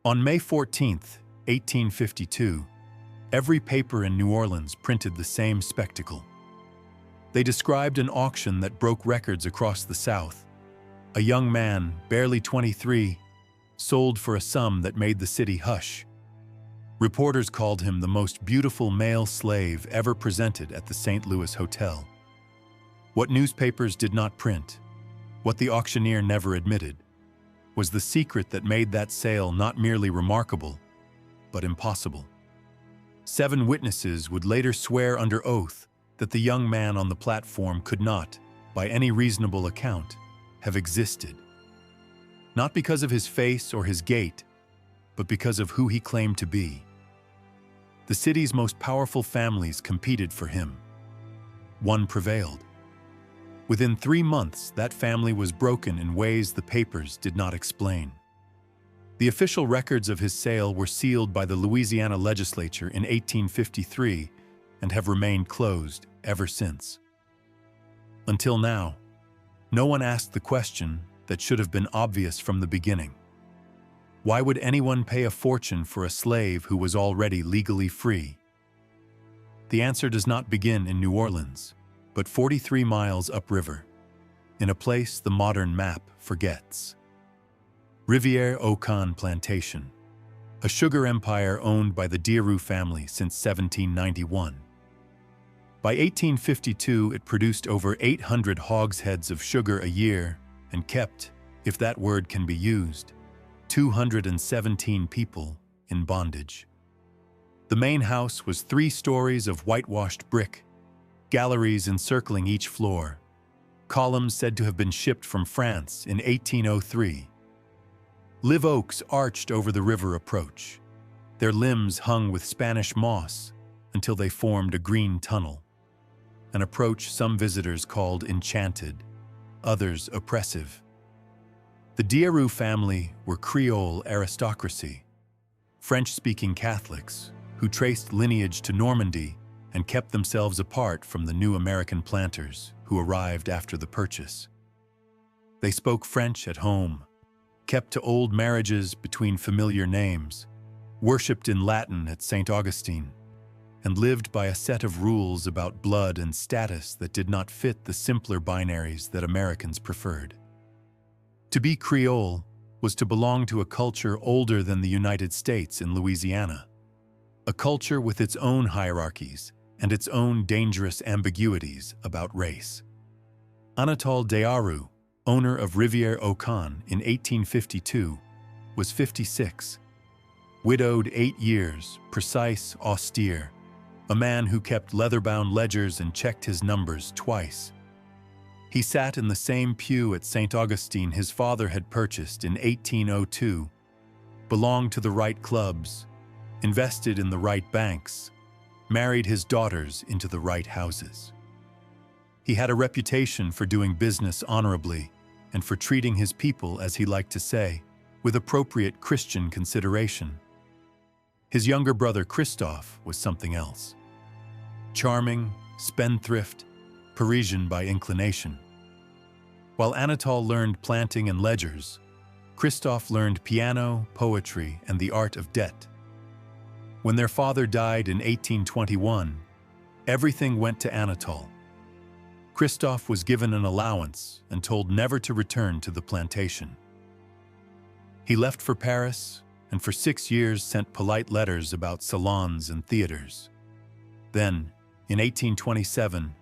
On May 14, 1852, every paper in New Orleans printed the same spectacle. They described an auction that broke records across the South. A young man, barely 23, sold for a sum that made the city hush. Reporters called him the most beautiful male slave ever presented at the St. Louis Hotel. What newspapers did not print, what the auctioneer never admitted, was the secret that made that sale not merely remarkable, but impossible. 7 witnesses would later swear under oath that the young man on the platform could not, by any reasonable account, have existed. Not because of his face or his gait, but because of who he claimed to be. The city's most powerful families competed for him. One prevailed. Within 3 months, that family was broken in ways the papers did not explain. The official records of his sale were sealed by the Louisiana legislature in 1853 and have remained closed ever since. Until now, no one asked the question that should have been obvious from the beginning. Why would anyone pay a fortune for a slave who was already legally free? The answer does not begin in New Orleans, but 43 miles upriver, in a place the modern map forgets. Rivière-au-Can Plantation, a sugar empire owned by the Dearu family since 1791. By 1852, it produced over 800 hogsheads of sugar a year and kept, if that word can be used, 217 people in bondage. The main house was 3 stories of whitewashed brick, galleries encircling each floor, columns said to have been shipped from France in 1803. Live oaks arched over the river approach, their limbs hung with Spanish moss until they formed a green tunnel, an approach some visitors called enchanted, others oppressive. The Dearu family were Creole aristocracy, French-speaking Catholics who traced lineage to Normandy and kept themselves apart from the new American planters who arrived after the purchase. They spoke French at home, kept to old marriages between familiar names, worshipped in Latin at St. Augustine, and lived by a set of rules about blood and status that did not fit the simpler binaries that Americans preferred. To be Creole was to belong to a culture older than the United States in Louisiana, a culture with its own hierarchies and its own dangerous ambiguities about race. Anatole Dearu, owner of Rivière-au-Can in 1852, was 56. Widowed 8 years, precise, austere, a man who kept leather-bound ledgers and checked his numbers twice. He sat in the same pew at St. Augustine his father had purchased in 1802, belonged to the right clubs, invested in the right banks, married his daughters into the right houses. He had a reputation for doing business honorably and for treating his people, as he liked to say, with appropriate Christian consideration. His younger brother Christophe was something else. Charming, spendthrift, Parisian by inclination. While Anatole learned planting and ledgers, Christophe learned piano, poetry, and the art of debt. When their father died in 1821, everything went to Anatole. Christophe was given an allowance and told never to return to the plantation. He left for Paris and for 6 years sent polite letters about salons and theaters. Then, in 1827,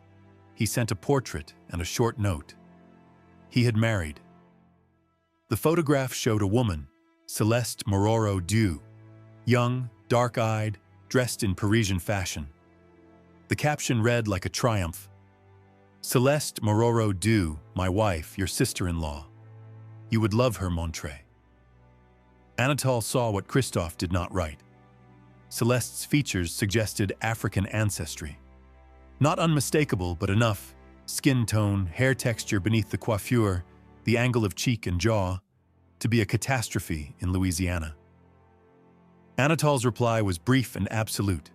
he sent a portrait and a short note. He had married. The photograph showed a woman, Céleste Moreau-Dieu, young, dark-eyed, dressed in Parisian fashion. The caption read like a triumph, "Céleste Moreau-Dieu, my wife, your sister-in-law. You would love her, Montré." Anatole saw what Christophe did not write. Céleste's features suggested African ancestry. Not unmistakable, but enough: skin tone, hair texture beneath the coiffure, the angle of cheek and jaw, to be a catastrophe in Louisiana. Anatole's reply was brief and absolute.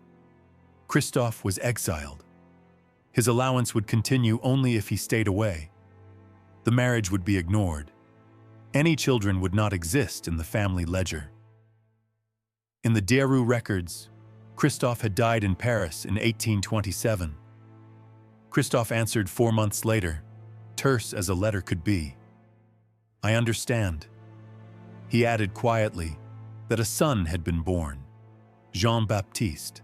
Christophe was exiled. His allowance would continue only if he stayed away. The marriage would be ignored. Any children would not exist in the family ledger. In the Dearu records, Christophe had died in Paris in 1827. Christophe answered 4 months later, terse as a letter could be. "I understand." He added quietly that a son had been born, Jean Baptiste.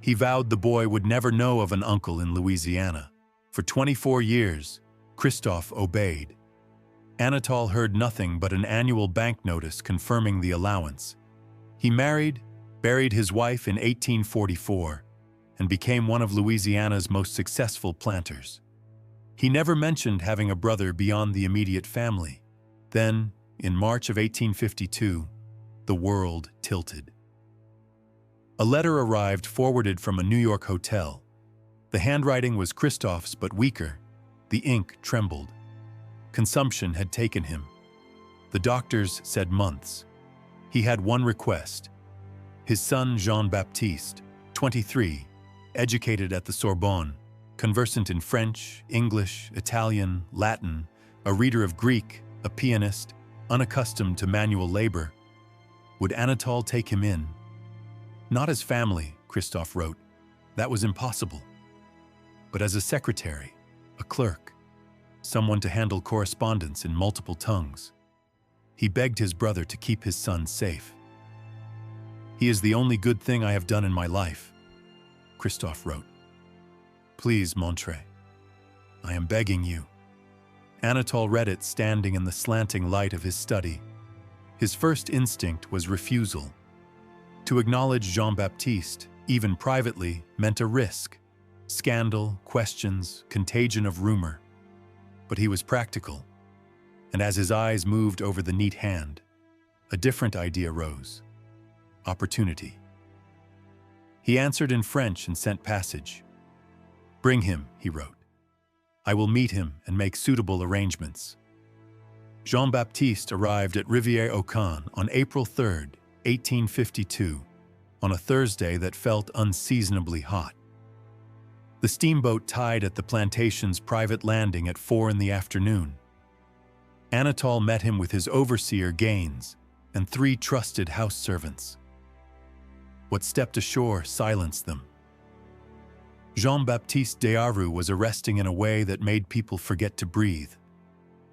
He vowed the boy would never know of an uncle in Louisiana. For 24 years, Christophe obeyed. Anatole heard nothing but an annual bank notice confirming the allowance. He married, buried his wife in 1844, and became one of Louisiana's most successful planters. He never mentioned having a brother beyond the immediate family. Then, in March of 1852, the world tilted. A letter arrived forwarded from a New York hotel. The handwriting was Christophe's but weaker. The ink trembled. Consumption had taken him. The doctors said months. He had one request. His son Jean Baptiste, 23, educated at the Sorbonne, conversant in French, English, Italian, Latin, a reader of Greek, a pianist, unaccustomed to manual labor. Would Anatole take him in? Not as family, Christophe wrote. That was impossible. But as a secretary, a clerk, someone to handle correspondence in multiple tongues. He begged his brother to keep his son safe. "He is the only good thing I have done in my life," Christophe wrote. "Please, Montre, I am begging you." Anatole read it standing in the slanting light of his study. His first instinct was refusal. To acknowledge Jean Baptiste, even privately, meant a risk. Scandal, questions, contagion of rumor. But he was practical, and as his eyes moved over the neat hand, a different idea rose. Opportunity. He answered in French and sent passage. "Bring him," he wrote. "I will meet him and make suitable arrangements." Jean Baptiste arrived at Rivière-au-Can on April 3, 1852, on a Thursday that felt unseasonably hot. The steamboat tied at the plantation's private landing at 4 in the afternoon. Anatole met him with his overseer Gaines and 3 trusted house servants. What stepped ashore silenced them. Jean Baptiste Dearu was arresting in a way that made people forget to breathe.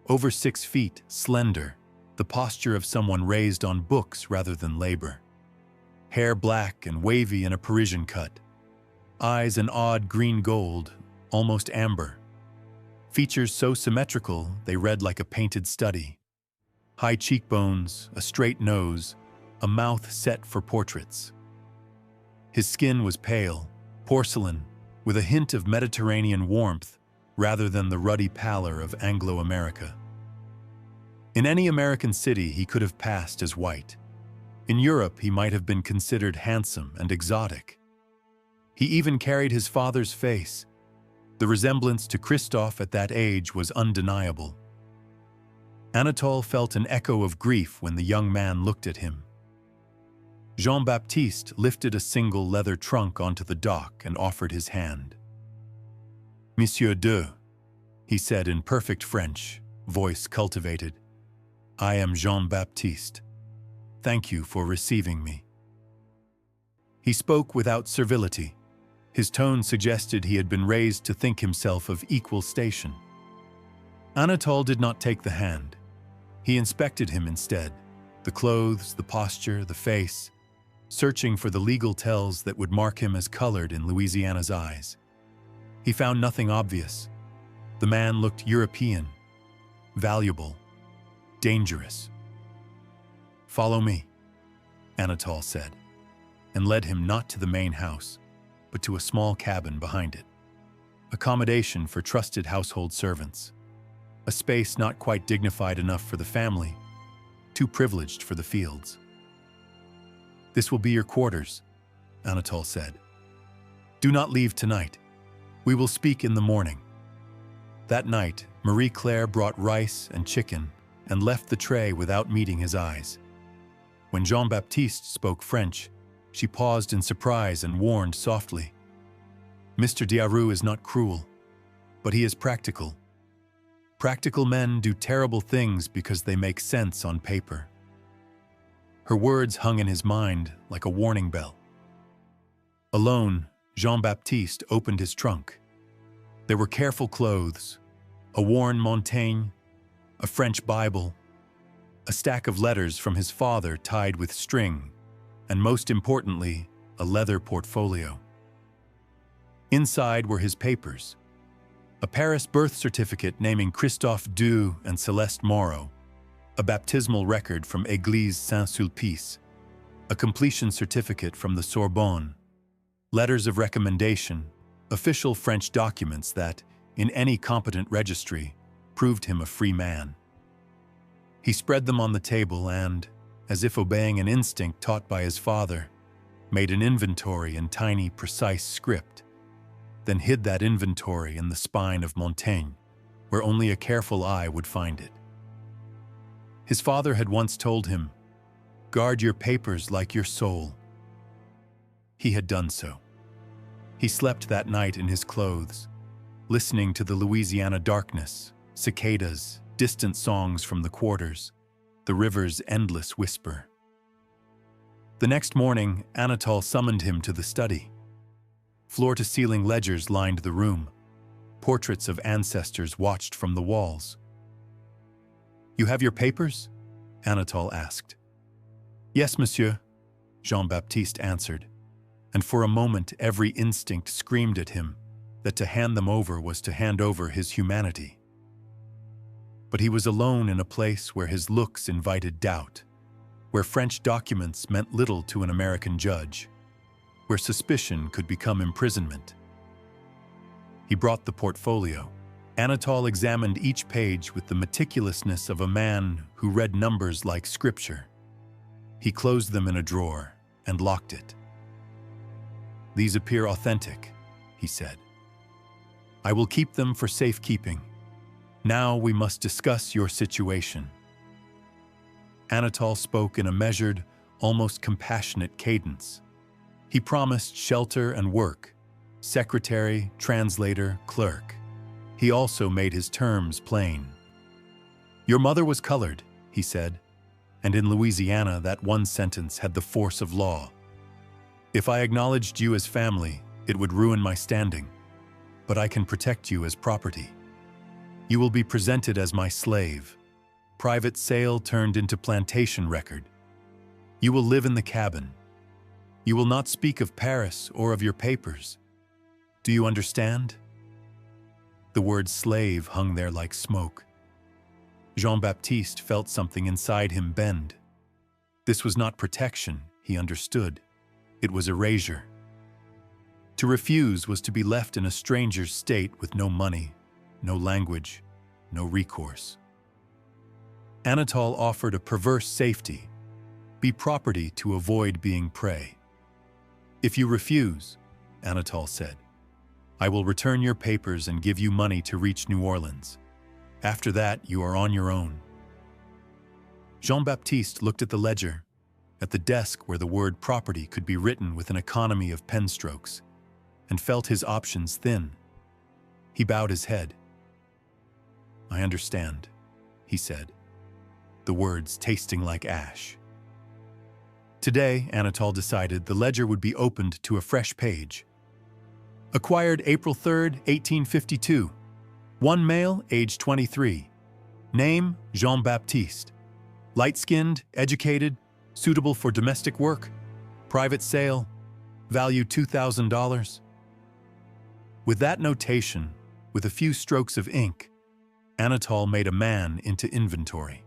Over 6 feet, slender, the posture of someone raised on books rather than labor. Hair black and wavy in a Parisian cut. Eyes an odd green gold, almost amber. Features so symmetrical they read like a painted study. High cheekbones, a straight nose, a mouth set for portraits. His skin was pale, porcelain, with a hint of Mediterranean warmth rather than the ruddy pallor of Anglo-America. In any American city, he could have passed as white. In Europe, he might have been considered handsome and exotic. He even carried his father's face. The resemblance to Christophe at that age was undeniable. Anatole felt an echo of grief when the young man looked at him. Jean Baptiste lifted a single leather trunk onto the dock and offered his hand. "Monsieur de," he said in perfect French, voice cultivated. "I am Jean Baptiste. Thank you for receiving me." He spoke without servility. His tone suggested he had been raised to think himself of equal station. Anatole did not take the hand. He inspected him instead, the clothes, the posture, the face, searching for the legal tells that would mark him as colored in Louisiana's eyes. He found nothing obvious. The man looked European, valuable, dangerous. "Follow me," Anatole said, and led him not to the main house, but to a small cabin behind it. Accommodation for trusted household servants. A space not quite dignified enough for the family, too privileged for the fields. "This will be your quarters," Anatole said. "Do not leave tonight. We will speak in the morning." That night, Marie-Claire brought rice and chicken and left the tray without meeting his eyes. When Jean Baptiste spoke French, she paused in surprise and warned softly. "Mr. Dearu is not cruel, but he is practical. Practical men do terrible things because they make sense on paper." Her words hung in his mind like a warning bell. Alone, Jean Baptiste opened his trunk. There were careful clothes, a worn Montaigne, a French Bible, a stack of letters from his father tied with string, and most importantly, a leather portfolio. Inside were his papers: a Paris birth certificate naming Christophe Dearu and Céleste Moreau, a baptismal record from Église Saint-Sulpice, a completion certificate from the Sorbonne, letters of recommendation, official French documents that, in any competent registry, proved him a free man. He spread them on the table and, as if obeying an instinct taught by his father, made an inventory in tiny, precise script, then hid that inventory in the spine of Montaigne, where only a careful eye would find it. His father had once told him, "Guard your papers like your soul." He had done so. He slept that night in his clothes, listening to the Louisiana darkness, cicadas, distant songs from the quarters, the river's endless whisper. The next morning, Anatole summoned him to the study. Floor-to-ceiling ledgers lined the room. Portraits of ancestors watched from the walls. "You have your papers?" Anatole asked. "Yes, monsieur," Jean Baptiste answered, and for a moment every instinct screamed at him that to hand them over was to hand over his humanity. But he was alone in a place where his looks invited doubt, where French documents meant little to an American judge, where suspicion could become imprisonment. He brought the portfolio. Anatole examined each page with the meticulousness of a man who read numbers like scripture. He closed them in a drawer and locked it. "These appear authentic," he said. "I will keep them for safekeeping. Now we must discuss your situation." Anatole spoke in a measured, almost compassionate cadence. He promised shelter and work, secretary, translator, clerk. He also made his terms plain. "Your mother was colored," he said, and in Louisiana that one sentence had the force of law. "If I acknowledged you as family, it would ruin my standing, but I can protect you as property. You will be presented as my slave. Private sale turned into plantation record. You will live in the cabin. You will not speak of Paris or of your papers. Do you understand?" The word slave hung there like smoke. Jean Baptiste felt something inside him bend. This was not protection, he understood. It was erasure. To refuse was to be left in a stranger's state with no money, no language, no recourse. Anatole offered a perverse safety: be property to avoid being prey. "If you refuse," Anatole said, "I will return your papers and give you money to reach New Orleans. After that, you are on your own." Jean Baptiste looked at the ledger, at the desk where the word property could be written with an economy of pen strokes, and felt his options thin. He bowed his head. "I understand," he said, the words tasting like ash. Today, Anatole decided, the ledger would be opened to a fresh page. Acquired April 3, 1852. One male, age 23. Name, Jean Baptiste. Light-skinned, educated, suitable for domestic work. Private sale. Value $2,000. With that notation, with a few strokes of ink, Anatole made a man into inventory.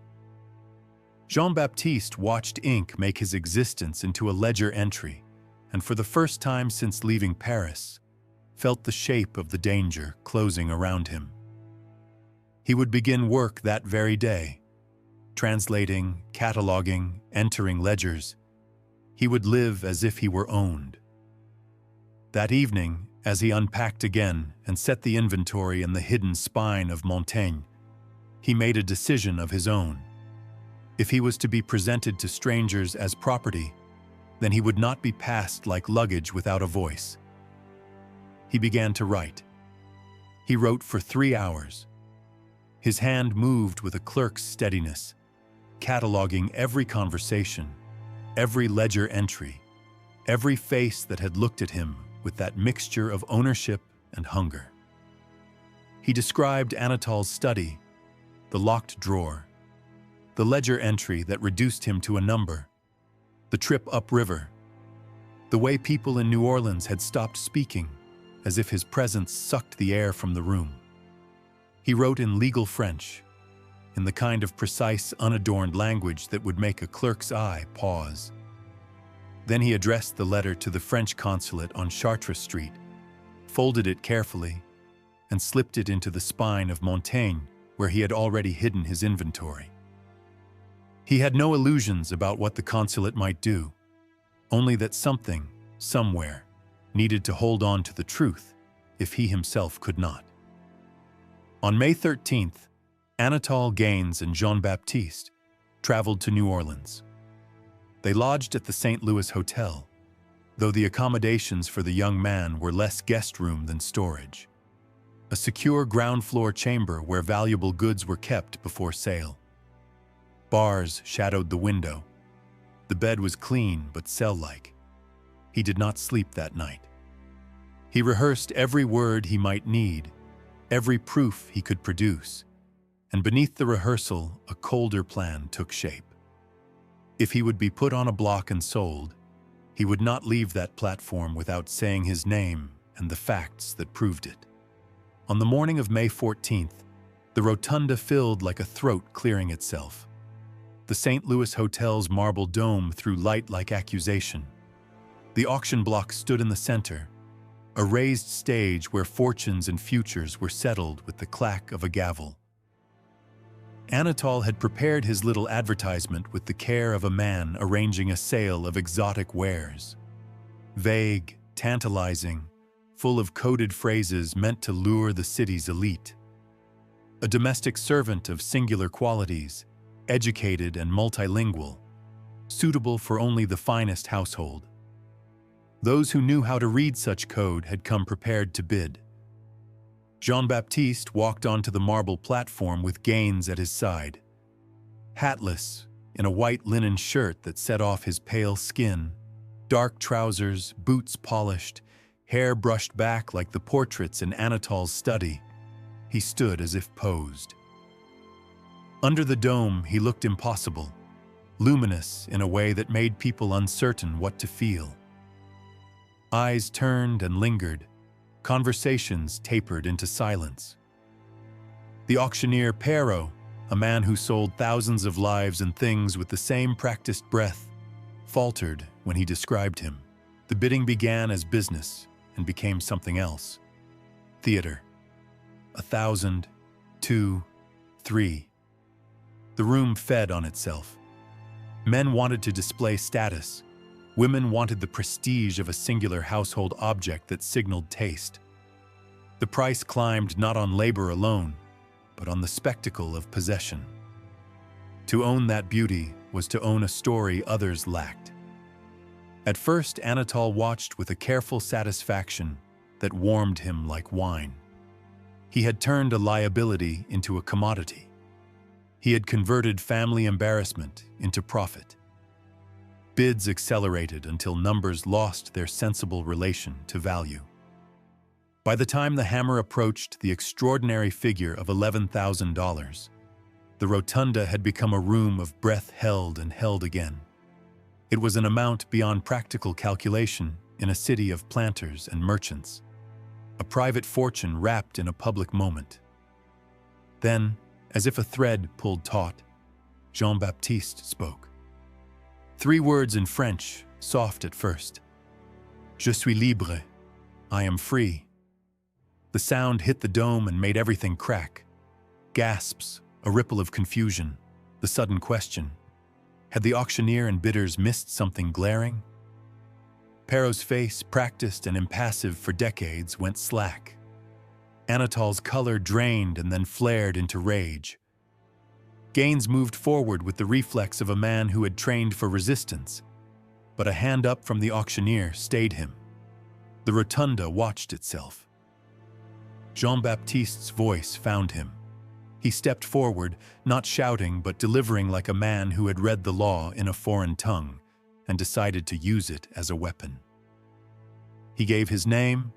Jean Baptiste watched ink make his existence into a ledger entry, and for the first time since leaving Paris, felt the shape of the danger closing around him. He would begin work that very day, translating, cataloging, entering ledgers. He would live as if he were owned. That evening, as he unpacked again and set the inventory in the hidden spine of Montaigne, he made a decision of his own. If he was to be presented to strangers as property, then he would not be passed like luggage without a voice. He began to write. He wrote for 3 hours. His hand moved with a clerk's steadiness, cataloging every conversation, every ledger entry, every face that had looked at him with that mixture of ownership and hunger. He described Anatol's study, the locked drawer, the ledger entry that reduced him to a number, the trip upriver, the way people in New Orleans had stopped speaking, as if his presence sucked the air from the room. He wrote in legal French, in the kind of precise, unadorned language that would make a clerk's eye pause. Then he addressed the letter to the French consulate on Chartres Street, folded it carefully, and slipped it into the spine of Montaigne, where he had already hidden his inventory. He had no illusions about what the consulate might do, only that something, somewhere, needed to hold on to the truth if he himself could not. On May 13th, Anatole Gaines and Jean Baptiste traveled to New Orleans. They lodged at the St. Louis Hotel, though the accommodations for the young man were less guest room than storage. A secure ground-floor chamber where valuable goods were kept before sale. Bars shadowed the window. The bed was clean but cell-like. He did not sleep that night. He rehearsed every word he might need, every proof he could produce, and beneath the rehearsal, a colder plan took shape. If he would be put on a block and sold, he would not leave that platform without saying his name and the facts that proved it. On the morning of May 14th, the rotunda filled like a throat clearing itself. The St. Louis Hotel's marble dome threw light like accusation. The auction block stood in the center, a raised stage where fortunes and futures were settled with the clack of a gavel. Anatole had prepared his little advertisement with the care of a man arranging a sale of exotic wares. Vague, tantalizing, full of coded phrases meant to lure the city's elite. A domestic servant of singular qualities, educated and multilingual, suitable for only the finest household. Those who knew how to read such code had come prepared to bid. Jean Baptiste walked onto the marble platform with Gaines at his side. Hatless, in a white linen shirt that set off his pale skin, dark trousers, boots polished, hair brushed back like the portraits in Anatole's study, he stood as if posed. Under the dome, he looked impossible, luminous in a way that made people uncertain what to feel. Eyes turned and lingered, conversations tapered into silence. The auctioneer Perrault, a man who sold thousands of lives and things with the same practiced breath, faltered when he described him. The bidding began as business and became something else. Theater. 1,000, 2, 3. The room fed on itself. Men wanted to display status. Women wanted the prestige of a singular household object that signaled taste. The price climbed not on labor alone, but on the spectacle of possession. To own that beauty was to own a story others lacked. At first, Anatole watched with a careful satisfaction that warmed him like wine. He had turned a liability into a commodity. He had converted family embarrassment into profit. Bids accelerated until numbers lost their sensible relation to value. By the time the hammer approached the extraordinary figure of $11,000, the rotunda had become a room of breath held and held again. It was an amount beyond practical calculation in a city of planters and merchants, a private fortune wrapped in a public moment. Then, as if a thread pulled taut, Jean Baptiste spoke. 3 words in French, soft at first. Je suis libre. I am free. The sound hit the dome and made everything crack. Gasps, a ripple of confusion, the sudden question. Had the auctioneer and bidders missed something glaring? Perrault's face, practiced and impassive for decades, went slack. Anatole's color drained and then flared into rage. Gaines moved forward with the reflex of a man who had trained for resistance, but a hand up from the auctioneer stayed him. The rotunda watched itself. Jean Baptiste's voice found him. He stepped forward, not shouting but delivering like a man who had read the law in a foreign tongue, and decided to use it as a weapon. He gave his name,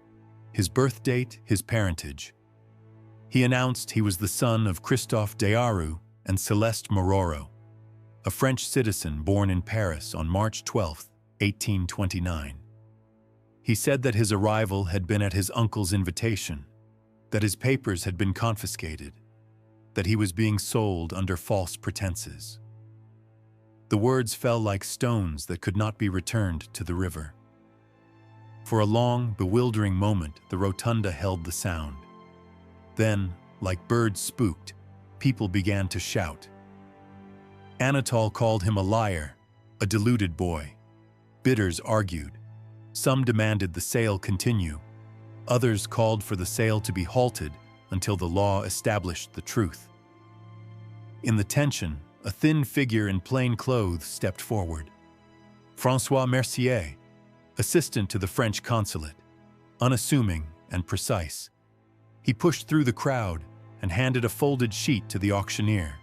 his birth date, his parentage. He announced he was the son of Christophe Dearu and Céleste Mororo, a French citizen born in Paris on March 12, 1829. He said that his arrival had been at his uncle's invitation, that his papers had been confiscated, that he was being sold under false pretenses. The words fell like stones that could not be returned to the river. For a long, bewildering moment, the rotunda held the sound. Then, like birds spooked, people began to shout. Anatole called him a liar, a deluded boy. Bidders argued. Some demanded the sale continue. Others called for the sale to be halted until the law established the truth. In the tension, a thin figure in plain clothes stepped forward. François Mercier, assistant to the French consulate, unassuming and precise. He pushed through the crowd and handed a folded sheet to the auctioneer.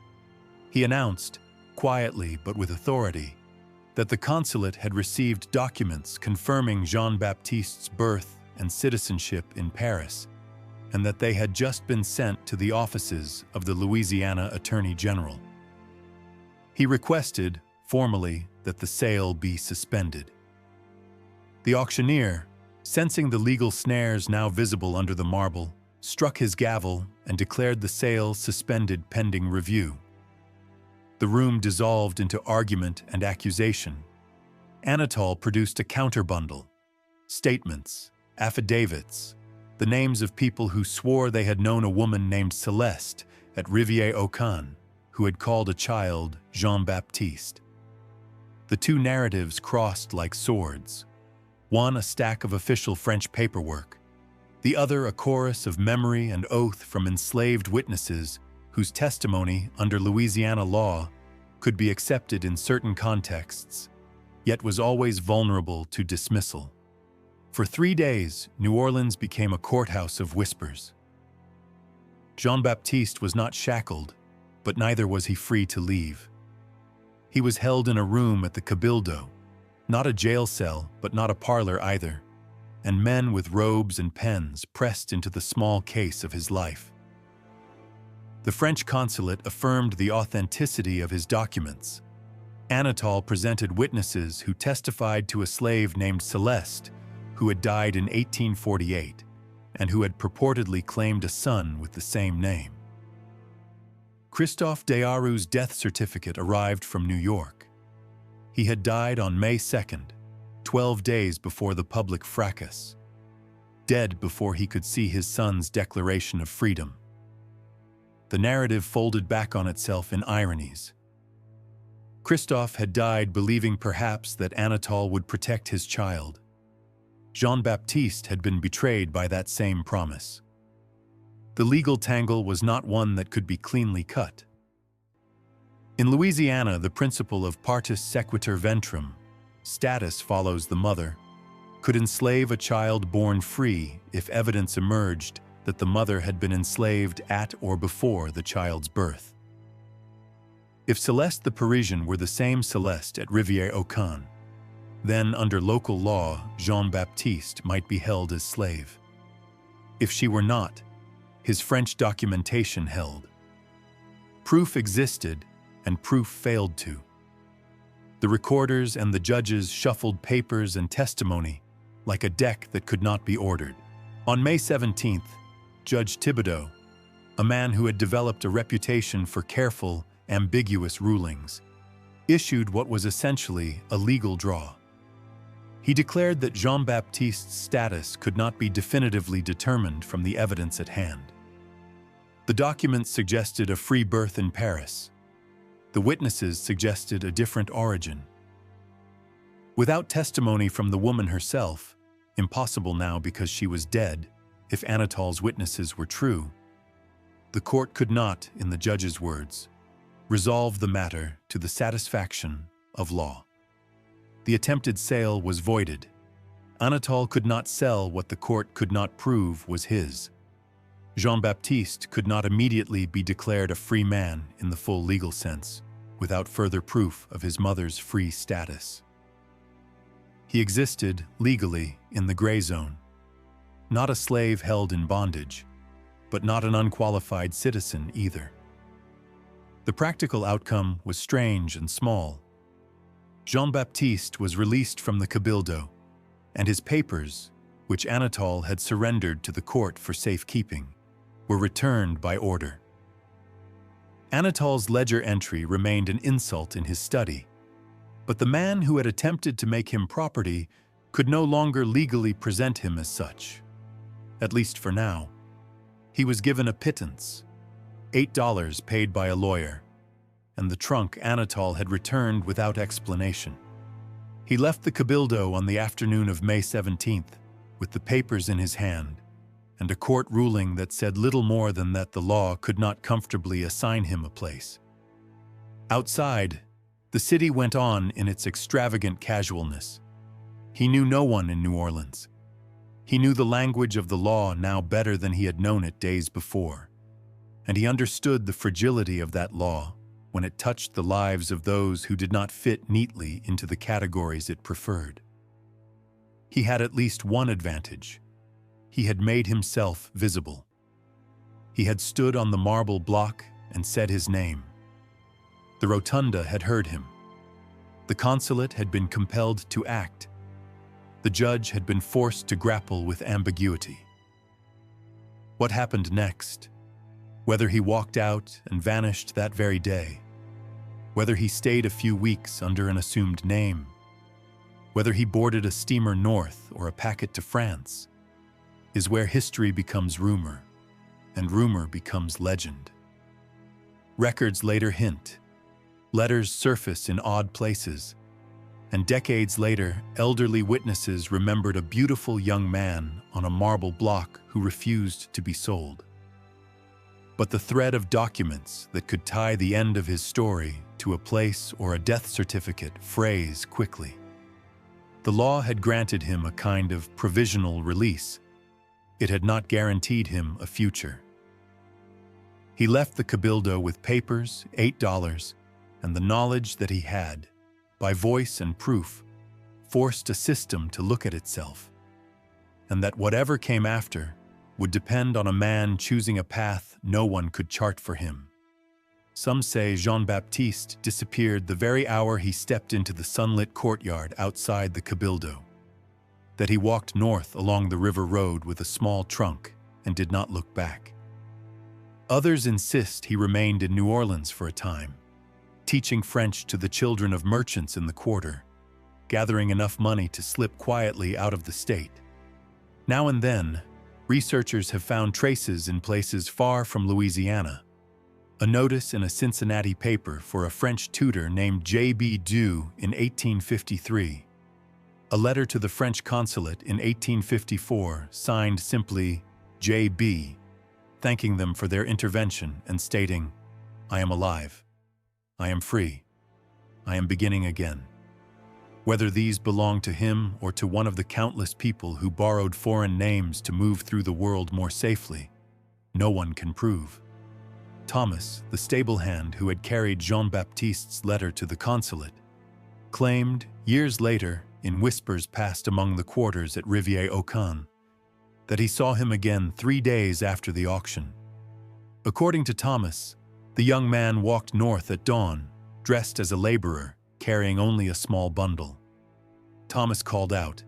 He announced, quietly but with authority, that the consulate had received documents confirming Jean Baptiste's birth and citizenship in Paris, and that they had just been sent to the offices of the Louisiana Attorney General. He requested, formally, that the sale be suspended. The auctioneer, sensing the legal snares now visible under the marble, struck his gavel and declared the sale suspended pending review. The room dissolved into argument and accusation. Anatole produced a counterbundle, statements, affidavits, the names of people who swore they had known a woman named Céleste at Rivière-au-Can, who had called a child Jean Baptiste. The two narratives crossed like swords, one a stack of official French paperwork, the other a chorus of memory and oath from enslaved witnesses whose testimony under Louisiana law could be accepted in certain contexts, yet was always vulnerable to dismissal. For 3 days, New Orleans became a courthouse of whispers. Jean Baptiste was not shackled, but neither was he free to leave. He was held in a room at the Cabildo, not a jail cell, but not a parlor either, and men with robes and pens pressed into the small case of his life. The French consulate affirmed the authenticity of his documents. Anatole presented witnesses who testified to a slave named Céleste, who had died in 1848, and who had purportedly claimed a son with the same name. Christophe Dearu's death certificate arrived from New York. He had died on May 2nd, 12 days before the public fracas, dead before he could see his son's declaration of freedom. The narrative folded back on itself in ironies. Christophe had died believing perhaps that Anatole would protect his child. Jean Baptiste had been betrayed by that same promise. The legal tangle was not one that could be cleanly cut. In Louisiana, the principle of partus sequitur ventrum, status follows the mother, could enslave a child born free if evidence emerged that the mother had been enslaved at or before the child's birth. If Céleste the Parisian were the same Céleste at Rivière-au-Can, then under local law, Jean Baptiste might be held as slave. If she were not, his French documentation held. Proof existed, and proof failed to. The recorders and the judges shuffled papers and testimony like a deck that could not be ordered. On May 17th, Judge Thibodeau, a man who had developed a reputation for careful, ambiguous rulings, issued what was essentially a legal draw. He declared that Jean Baptiste's status could not be definitively determined from the evidence at hand. The documents suggested a free birth in Paris. The witnesses suggested a different origin. Without testimony from the woman herself, impossible now because she was dead, if Anatole's witnesses were true, the court could not, in the judge's words, resolve the matter to the satisfaction of law. The attempted sale was voided. Anatole could not sell what the court could not prove was his. Jean Baptiste could not immediately be declared a free man in the full legal sense, without further proof of his mother's free status. He existed, legally, in the gray zone. Not a slave held in bondage, but not an unqualified citizen either. The practical outcome was strange and small. Jean Baptiste was released from the Cabildo, and his papers, which Anatole had surrendered to the court for safekeeping, were returned by order. Anatole's ledger entry remained an insult in his study, but the man who had attempted to make him property could no longer legally present him as such. At least for now. He was given a pittance, $8 paid by a lawyer, and the trunk Anatole had returned without explanation. He left the Cabildo on the afternoon of May 17th, with the papers in his hand, and a court ruling that said little more than that the law could not comfortably assign him a place. Outside, the city went on in its extravagant casualness. He knew no one in New Orleans. He knew the language of the law now better than he had known it days before, and he understood the fragility of that law when it touched the lives of those who did not fit neatly into the categories it preferred. He had at least one advantage. He had made himself visible. He had stood on the marble block and said his name. The rotunda had heard him. The consulate had been compelled to act. The judge had been forced to grapple with ambiguity. What happened next? Whether he walked out and vanished that very day, whether he stayed a few weeks under an assumed name, whether he boarded a steamer north or a packet to France, is where history becomes rumor, and rumor becomes legend. Records later hint, letters surface in odd places, and decades later, elderly witnesses remembered a beautiful young man on a marble block who refused to be sold. But the thread of documents that could tie the end of his story to a place or a death certificate frays quickly. The law had granted him a kind of provisional release. It had not guaranteed him a future. He left the Cabildo with papers, $8, and the knowledge that he had, by voice and proof, forced a system to look at itself, and that whatever came after would depend on a man choosing a path no one could chart for him. Some say Jean Baptiste disappeared the very hour he stepped into the sunlit courtyard outside the Cabildo, that he walked north along the river road with a small trunk and did not look back. Others insist he remained in New Orleans for a time, teaching French to the children of merchants in the quarter, gathering enough money to slip quietly out of the state. Now and then, researchers have found traces in places far from Louisiana. A notice in a Cincinnati paper for a French tutor named J.B. Dearu in 1853. A letter to the French consulate in 1854 signed simply J.B., thanking them for their intervention and stating, "I am alive. I am free. I am beginning again." Whether these belong to him or to one of the countless people who borrowed foreign names to move through the world more safely, no one can prove. Thomas, the stable hand who had carried Jean Baptiste's letter to the consulate, claimed, years later, in whispers passed among the quarters at Rivière-au-Can, that he saw him again 3 days after the auction. According to Thomas, the young man walked north at dawn, dressed as a laborer, carrying only a small bundle. Thomas called out.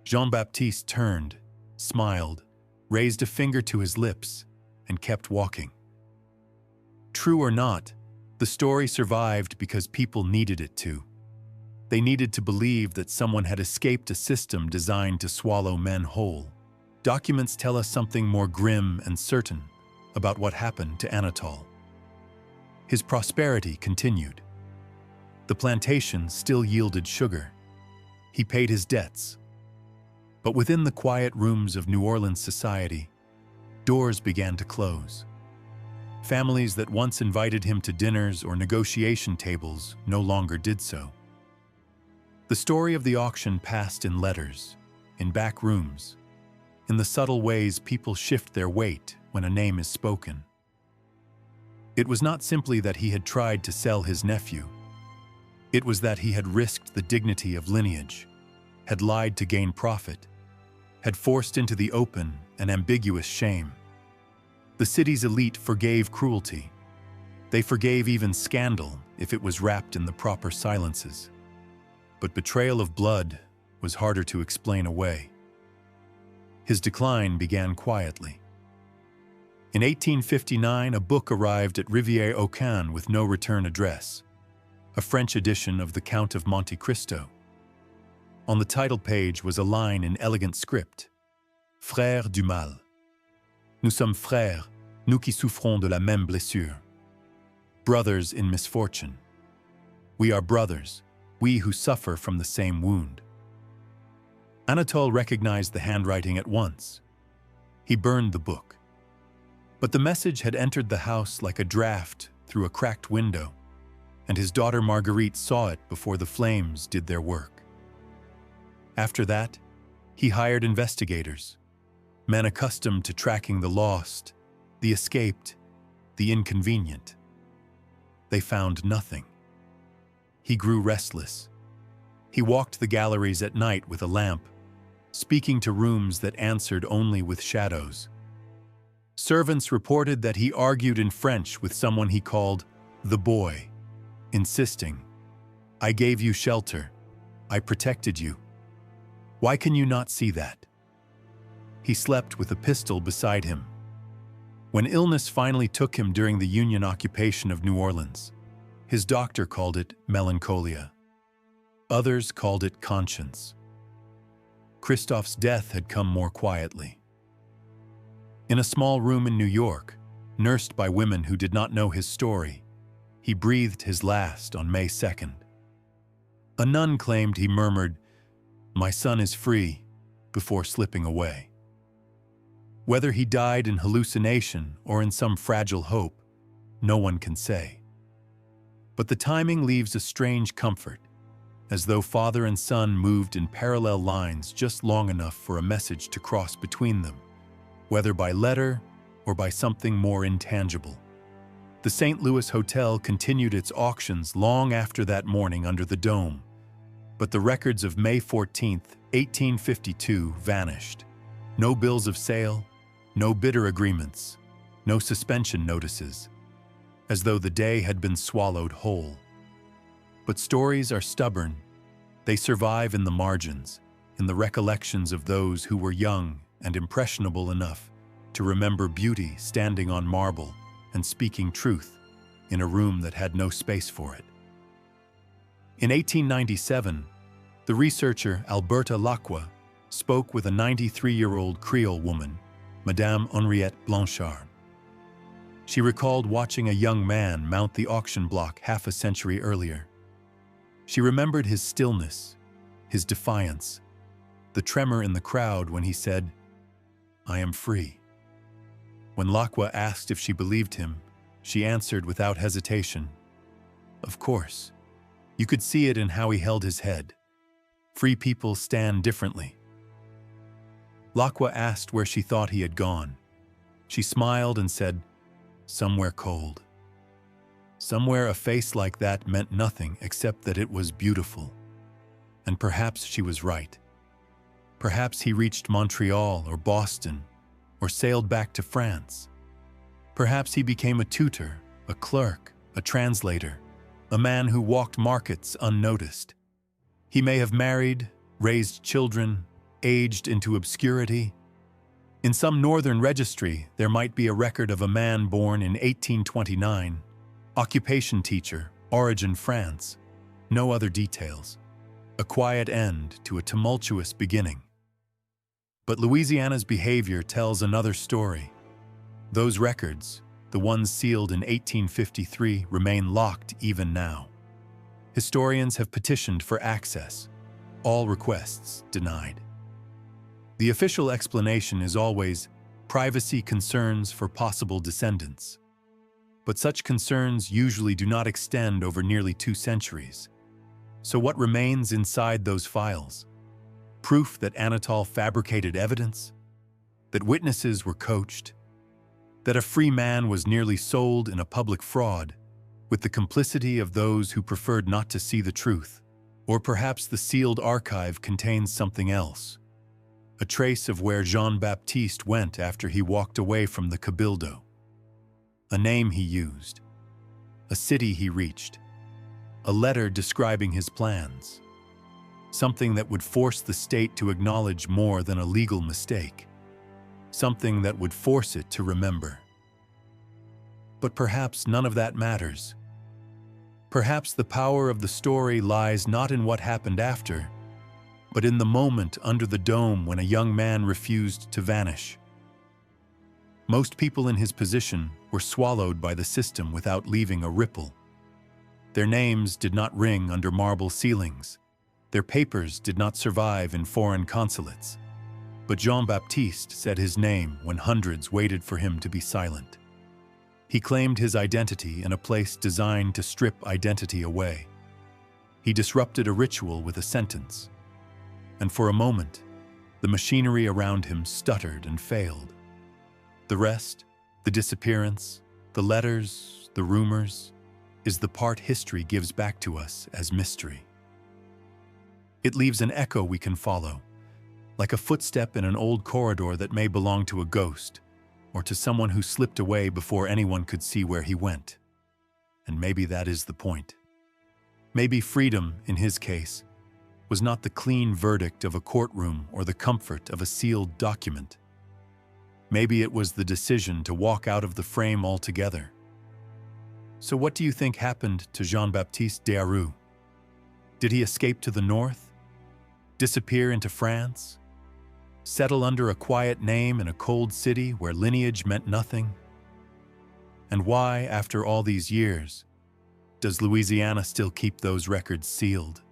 Jean Baptiste turned, smiled, raised a finger to his lips, and kept walking. True or not, the story survived because people needed it to. They needed to believe that someone had escaped a system designed to swallow men whole. Documents tell us something more grim and certain about what happened to Anatole. His prosperity continued. The plantation still yielded sugar. He paid his debts. But within the quiet rooms of New Orleans society, doors began to close. Families that once invited him to dinners or negotiation tables no longer did so. The story of the auction passed in letters, in back rooms, in the subtle ways people shift their weight when a name is spoken. It was not simply that he had tried to sell his nephew. It was that he had risked the dignity of lineage, had lied to gain profit, had forced into the open an ambiguous shame. The city's elite forgave cruelty. They forgave even scandal if it was wrapped in the proper silences. But betrayal of blood was harder to explain away. His decline began quietly. In 1859, a book arrived at Rivière-au-Can with no return address, a French edition of The Count of Monte Cristo. On the title page was a line in elegant script: Frères du mal. Nous sommes frères, nous qui souffrons de la même blessure. Brothers in misfortune. We are brothers, we who suffer from the same wound. Anatole recognized the handwriting at once. He burned the book. But the message had entered the house like a draft through a cracked window, and his daughter Marguerite saw it before the flames did their work. After that, he hired investigators, men accustomed to tracking the lost, the escaped, the inconvenient. They found nothing. He grew restless. He walked the galleries at night with a lamp, speaking to rooms that answered only with shadows. Servants reported that he argued in French with someone he called the boy, insisting, "I gave you shelter. I protected you. Why can you not see that?" He slept with a pistol beside him. When illness finally took him during the Union occupation of New Orleans, his doctor called it melancholia. Others called it conscience. Christophe's death had come more quietly. In a small room in New York, nursed by women who did not know his story, he breathed his last on May 2nd. A nun claimed he murmured, "My son is free," before slipping away. Whether he died in hallucination or in some fragile hope, no one can say. But the timing leaves a strange comfort, as though father and son moved in parallel lines just long enough for a message to cross between them, whether by letter or by something more intangible. The St. Louis Hotel continued its auctions long after that morning under the dome, but the records of May 14, 1852 vanished. No bills of sale, no bidder agreements, no suspension notices, as though the day had been swallowed whole. But stories are stubborn. They survive in the margins, in the recollections of those who were young and impressionable enough to remember beauty standing on marble and speaking truth in a room that had no space for it. In 1897, the researcher Alberta Lacroix spoke with a 93-year-old Creole woman, Madame Henriette Blanchard. She recalled watching a young man mount the auction block half a century earlier. She remembered his stillness, his defiance, the tremor in the crowd when he said, "I am free." When Lacroix asked if she believed him, she answered without hesitation, "Of course." You could see it in how he held his head. Free people stand differently. Lacroix asked where she thought he had gone. She smiled and said, "Somewhere cold." Somewhere a face like that meant nothing except that it was beautiful. And perhaps she was right. Perhaps he reached Montreal or Boston, or sailed back to France. Perhaps he became a tutor, a clerk, a translator, a man who walked markets unnoticed. He may have married, raised children, aged into obscurity. In some northern registry, there might be a record of a man born in 1829, occupation teacher, origin France, no other details. A quiet end to a tumultuous beginning. But Louisiana's behavior tells another story. Those records, the ones sealed in 1853, remain locked even now. Historians have petitioned for access, all requests denied. The official explanation is always privacy concerns for possible descendants. But such concerns usually do not extend over nearly 2 centuries. So what remains inside those files? Proof that Anatole fabricated evidence? That witnesses were coached? That a free man was nearly sold in a public fraud, with the complicity of those who preferred not to see the truth? Or perhaps the sealed archive contains something else, a trace of where Jean Baptiste went after he walked away from the Cabildo, a name he used, a city he reached, a letter describing his plans, something that would force the state to acknowledge more than a legal mistake, something that would force it to remember. But perhaps none of that matters. Perhaps the power of the story lies not in what happened after, but in the moment under the dome when a young man refused to vanish. Most people in his position were swallowed by the system without leaving a ripple. Their names did not ring under marble ceilings. Their papers did not survive in foreign consulates. But Jean Baptiste said his name when hundreds waited for him to be silent. He claimed his identity in a place designed to strip identity away. He disrupted a ritual with a sentence. And for a moment, the machinery around him stuttered and failed. The rest, the disappearance, the letters, the rumors, is the part history gives back to us as mystery. It leaves an echo we can follow, like a footstep in an old corridor that may belong to a ghost, or to someone who slipped away before anyone could see where he went. And maybe that is the point. Maybe freedom, in his case, was not the clean verdict of a courtroom or the comfort of a sealed document. Maybe it was the decision to walk out of the frame altogether. So what do you think happened to Jean Baptiste Dearu? Did he escape to the north? Disappear into France? Settle under a quiet name in a cold city where lineage meant nothing? And why, after all these years, does Louisiana still keep those records sealed?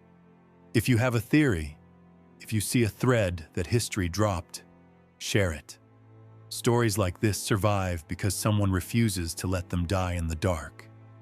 If you have a theory, if you see a thread that history dropped, share it. Stories like this survive because someone refuses to let them die in the dark.